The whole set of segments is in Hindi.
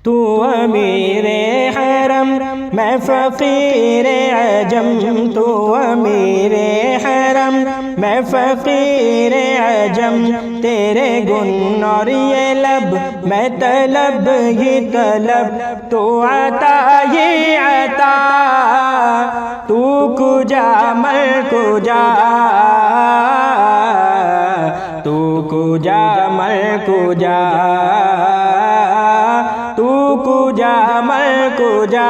तू अमीरे हरम मैं फ़कीरे अजम, तू अमीरे हरम मैं फ़कीरे अजम। तेरे गुण और ये लब मैं तलब ही तलब, तू अता ही अता, तू कुजा मैं कुजा, तू कुजा मैं कुजा, तू कुजा मैं कुजा,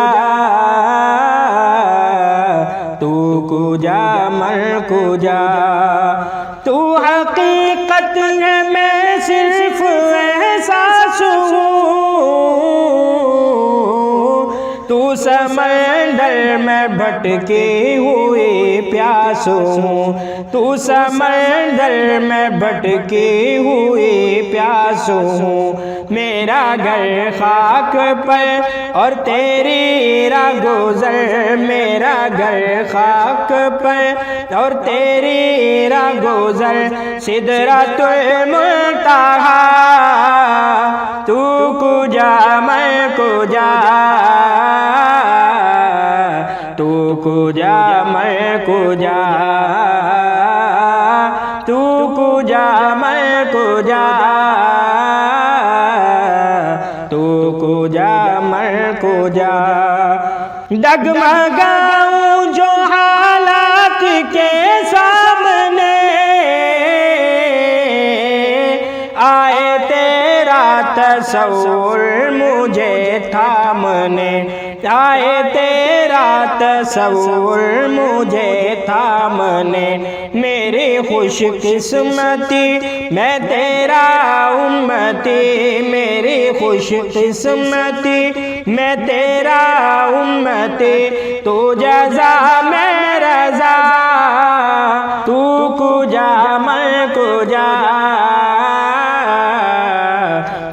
तू कुजा मैं कुजा। तू हकीकत है मैं सिर्फ एहसास हूँ, तू समंदर में भटके हुए प्यास हूँ, तू समंदर में भटके हुए प्यास हूँ। मेरा घर खाक पर और तेरी राह गुज़र, मेरा घर खाक पर और तेरी राह गुज़र। सिदरतुल मुंतहा तू कुजा मैं कुजा, तू कुजा मैं कुजा, तू कुजा मैं कुजा, तू कुजा मैं कुजा। डगमगाऊं जो हालात के सामने, आए तेरा तस्वुर मुझे थामने, आए तेरा तस्वुर मुझे थामने। मेरी खुशकिस्मती मैं तेरा उम्मती, मेरी खुशकिस्मती मैं तेरा उम्मती। तू जज़ा मैं रज़ा, तू कुजा मैं कुजा,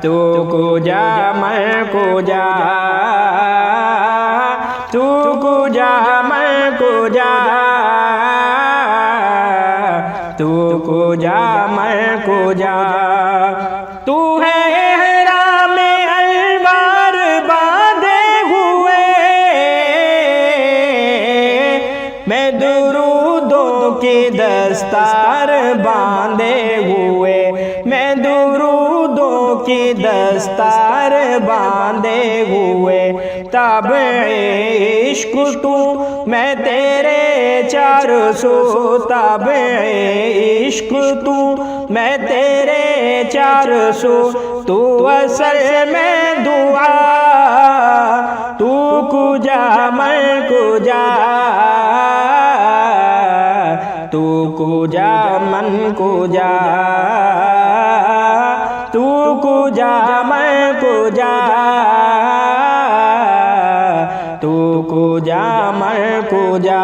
तू कुजा मैं कुजा, तू कुजा मैं कुजा, तू कुजा मैं कुजा। तू है एहराम अलवार बांधे हुए, मैं दुरूदों की दस्तार बांधे हुए, मैं दुरूदों की दस्तार बांधे हुए। तब इश्क तू मैं तेरे चार सो, तब इश्क तू मैं तेरे चार सो। तू असल में दुआ, तू कुजा मैं कुजा, तू कुजा मन कुजा, तू कुजा मैं कुजा, तू कुजा मैं कुजा।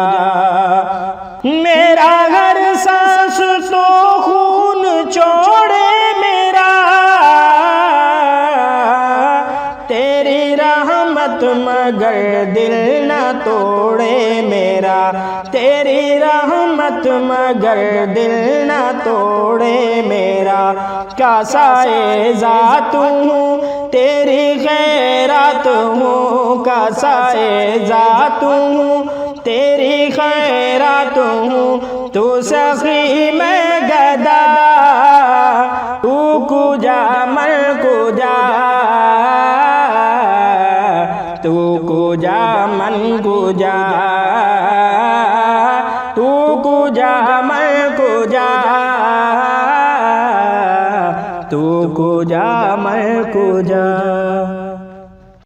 मेरा हर सांस तो खून छोड़े मेरा, तेरी रहमत मगर दिल न तोड़े मेरा, तेरी रहमत मगर दिल न तोड़े मेरा। कासाए ज़ात हूँ तेरी खैरात हूँ, कासाए ज़ात हूँ तेरी खैरात हूँ। तू सखी मैं गदा, तू कुजा मैं कुजा, तू कुजा मन कुजा, तू कुजा मैं कुजा, तू कुजा मैं कुजा।